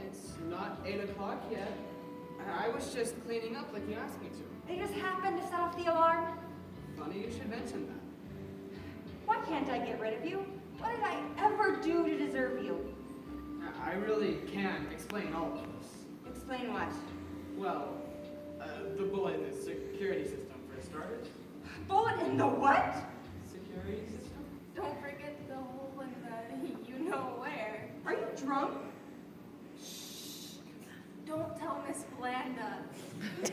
It's not 8 o'clock yet. I was just cleaning up like you asked me to. You just happened to set off the alarm? Funny you should mention that. Why can't I get rid of you? What did I ever do to deserve you? I really can't explain all of this. Explain what? Well, the bullet in the security system for starters. Bullet in the what? Security system? Don't forget the hole in the you-know-where. Are you drunk? Shh. Don't tell Miss Blanda.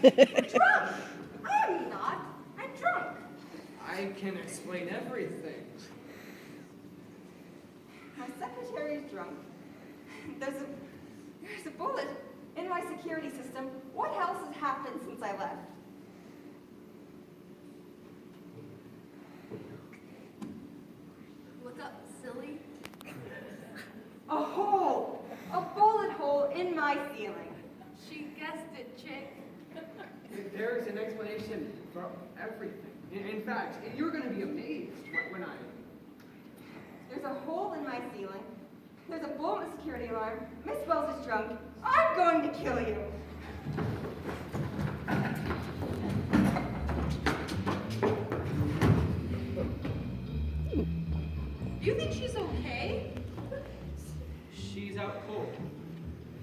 Drunk? I'm not. I'm drunk. I can explain everything. My secretary's drunk. There's a bullet in my security system. What else has happened since I left? Look up, silly. A hole! A bullet hole in my ceiling. She guessed it, chick. There is an explanation for everything. In fact, you're going to be amazed when I... There's a hole in my ceiling. There's a bullet in the security alarm. Miss Wells is drunk. I'm going to kill you. Do you think she's okay? She's out cold.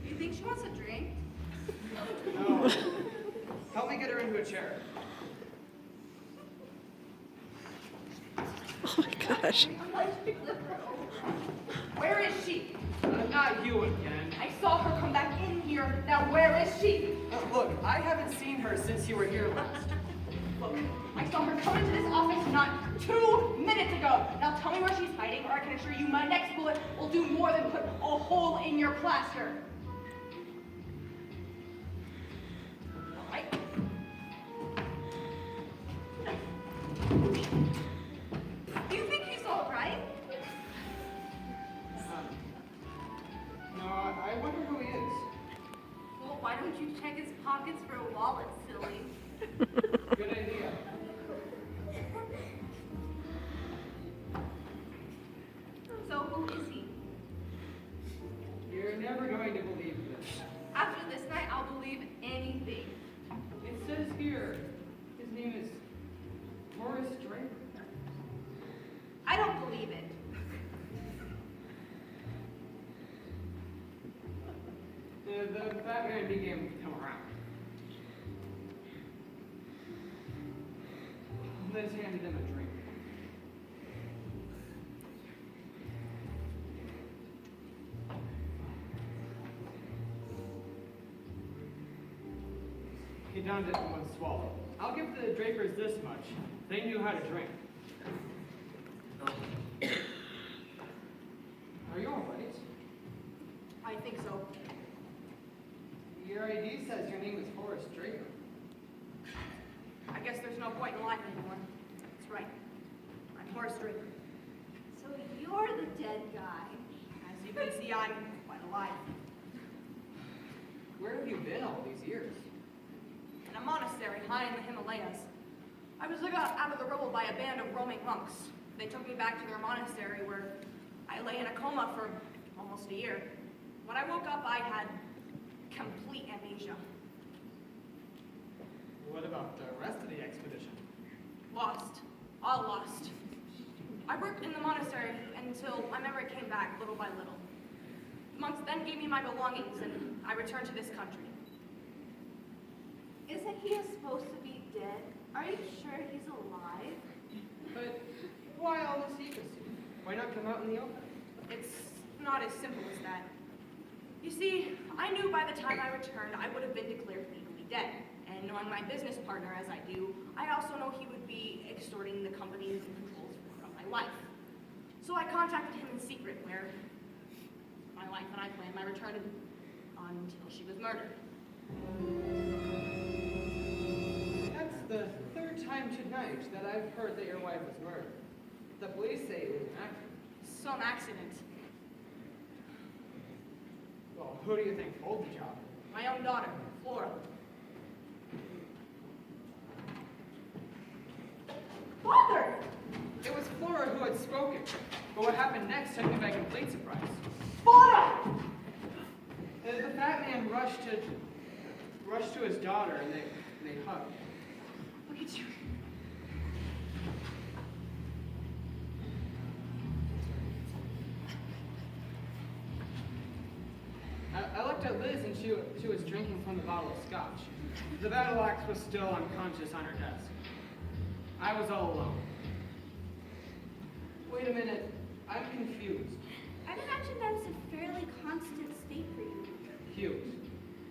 Do you think she wants a drink? No. Help me get her into a chair. Oh my gosh. Where is she? Not you again. I saw her come back in here. Now where is she? Look, I haven't seen her since you were here last. Look, I saw her come into this office not 2 minutes ago. Now tell me where she's hiding, or I can assure you my next bullet will do more than put a hole in your plaster. All right. Do you think he's all right? No, I wonder who he is. Well, why don't you check his pockets for a wallet, silly? Good idea. So who is he? You're never going to believe this. After this night, I'll believe anything. It says here, his name is Horace Draper. I don't believe it. The fat man began to come around. Liz handed him a drink. He downed it in one swallow. I'll give the Drapers this much. They knew how to drink. Are you all right? I think so. Your ID says your name is Horace Draper. I guess there's no point in lying anymore. That's right. I'm Horace Draper. So you're the dead guy. As you can see, I'm quite alive. Where have you been all these years? In a monastery high in the Himalayas. I was dug out of the rubble by a band of roaming monks. They took me back to their monastery where I lay in a coma for almost a year. When I woke up, I had complete amnesia. What about the rest of the expedition? Lost. All lost. I worked in the monastery until my memory came back little by little. The monks then gave me my belongings and I returned to this country. Isn't he supposed to be dead? Are you sure he's alive? But why all the secrecy? Why not come out in the open? It's not as simple as that. You see, I knew by the time I returned I would have been declared legally dead. And knowing my business partner as I do, I also know he would be extorting the company's controls from my life. So I contacted him in secret where my wife and I planned my return until she was murdered. That's the third time tonight that I've heard that your wife was murdered. The police say it was an accident. Some accident. Well, who do you think pulled the job? My own daughter, Flora. Father! It was Flora who had spoken. But what happened next took me by complete surprise. Flora! The fat man rushed to his daughter, and they hugged. Look at you. I looked at Liz, and she was drinking from the bottle of scotch. The battle axe was still unconscious on her desk. I was all alone. Wait a minute, I'm confused. I'd imagine that's a fairly constant state for you. Huge.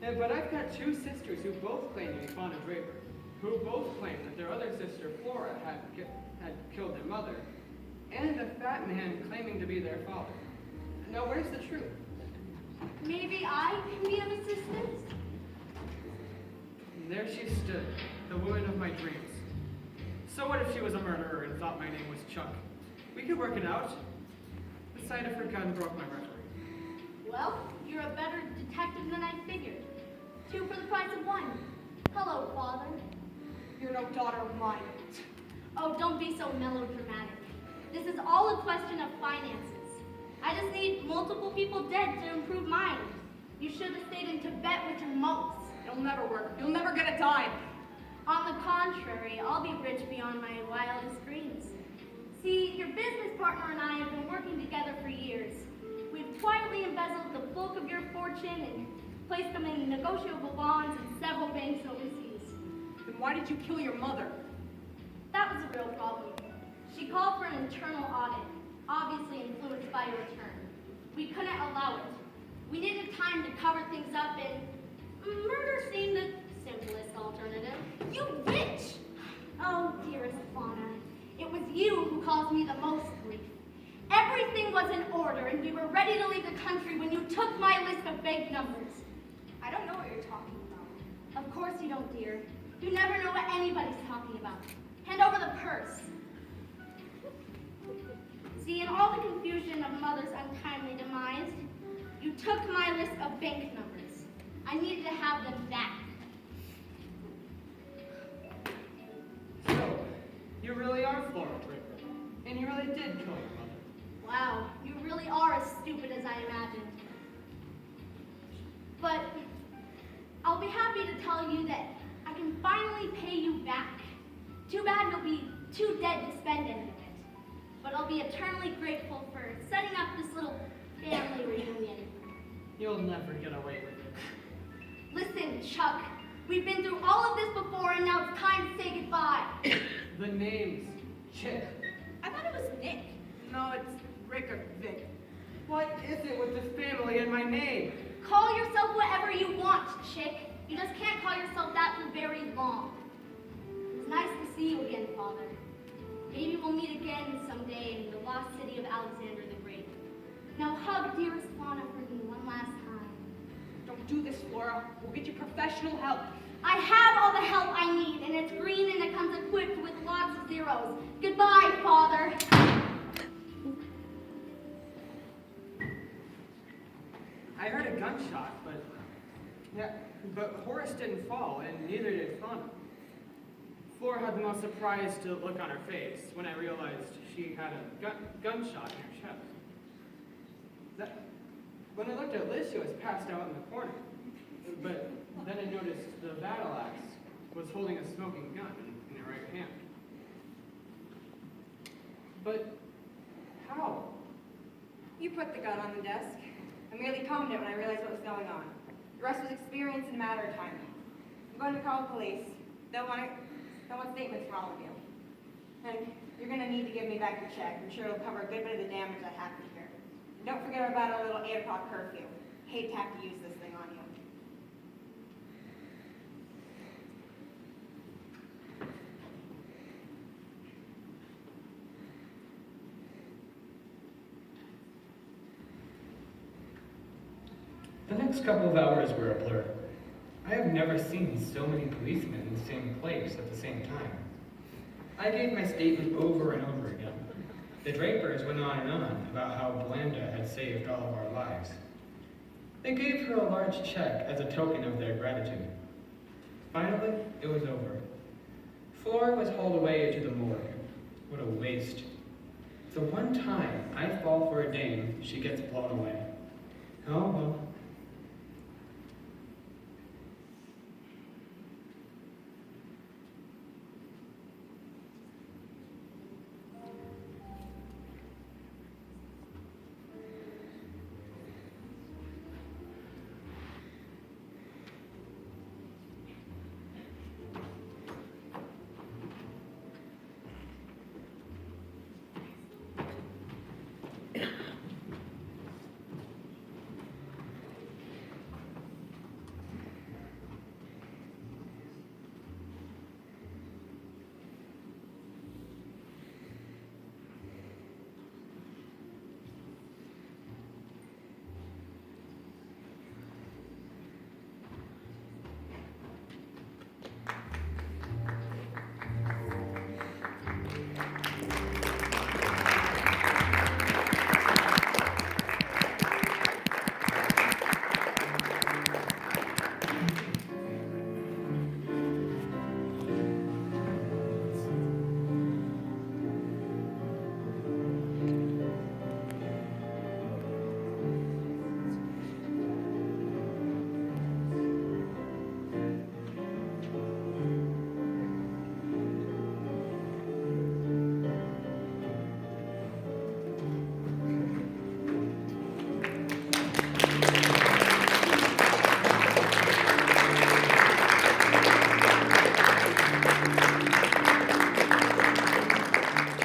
But I've got two sisters who both claim to be fond of Draper, who both claim that their other sister, Flora, had killed their mother, and a fat man claiming to be their father. Now, where's the truth? Maybe I can be of assistance? And there she stood, the woman of my dreams. So what if she was a murderer and thought my name was Chuck? We could work it out. The sight of her gun broke my reverie. Well, you're a better detective than I figured. 2 for the price of 1. Hello, Father. You're no daughter of mine. Oh, don't be so melodramatic. This is all a question of finances. I just need multiple people dead to improve mine. You should have stayed in Tibet with your monks. It'll never work. You'll never get a dime. On the contrary, I'll be rich beyond my wildest dreams. See, your business partner and I have been working together for years. We've quietly embezzled the bulk of your fortune and placed them in negotiable bonds in several banks overseas. Then why did you kill your mother? That was a real problem. She called for an internal audit, obviously influenced by your return. We couldn't allow it. We needed time to cover things up, and murder seemed the simplest alternative. You bitch! Oh, dearest Fauna, it was you who caused me the most grief. Everything was in order, and we were ready to leave the country when you took my list of bank numbers. I don't know what you're talking about. Of course you don't, dear. You never know what anybody's talking about. Hand over the purse. See, in all the confusion of Mother's untimely demise, you took my list of bank numbers. I needed to have them back. So, you really are Flora Draper, and you really did kill your mother. Wow, you really are as stupid as I imagined. But I'll be happy to tell you that I can finally pay you back. Too bad you'll be too dead to spend any of it. But I'll be eternally grateful for setting up this little family reunion. You'll never get away with it. Listen, Chuck, we've been through all of this before, and now it's time to say goodbye. The name's Chick. I thought it was Nick. No, it's Rick or Vic. What is it with this family and my name? Call yourself whatever you want, Chick. You just can't call yourself that for very long. It's nice to see you again, Father. Maybe we'll meet again someday in the lost city of Alexander the Great. Now hug dearest Fauna for me one last time. Don't do this, Flora. We'll get you professional help. I have all the help I need, and it's green and it comes equipped with lots of zeros. Goodbye, Father. I heard a gunshot, but Horace didn't fall, and neither did Fauna. Flora had the most surprised look on her face when I realized she had a gunshot in her chest. When I looked at Liz, she was passed out in the corner. But then I noticed the battle axe was holding a smoking gun in her right hand. But how? You put the gun on the desk. I merely calmed it when I realized what was going on. The rest was experience and a matter of timing. I'm going to call the police. They'll want statements from all of you. And you're going to need to give me back your check. I'm sure it'll cover a good bit of the damage I have to here. And don't forget about our little 8 o'clock curfew. Hate to have to use this thing on you. The next couple of hours were a blur. I have never seen so many policemen in the same place at the same time. I gave my statement over and over again. The Drapers went on and on about how Blanda had saved all of our lives. They gave her a large check as a token of their gratitude. Finally, it was over. Flora was hauled away to the morgue. What a waste. The one time I fall for a dame, she gets blown away. Oh well.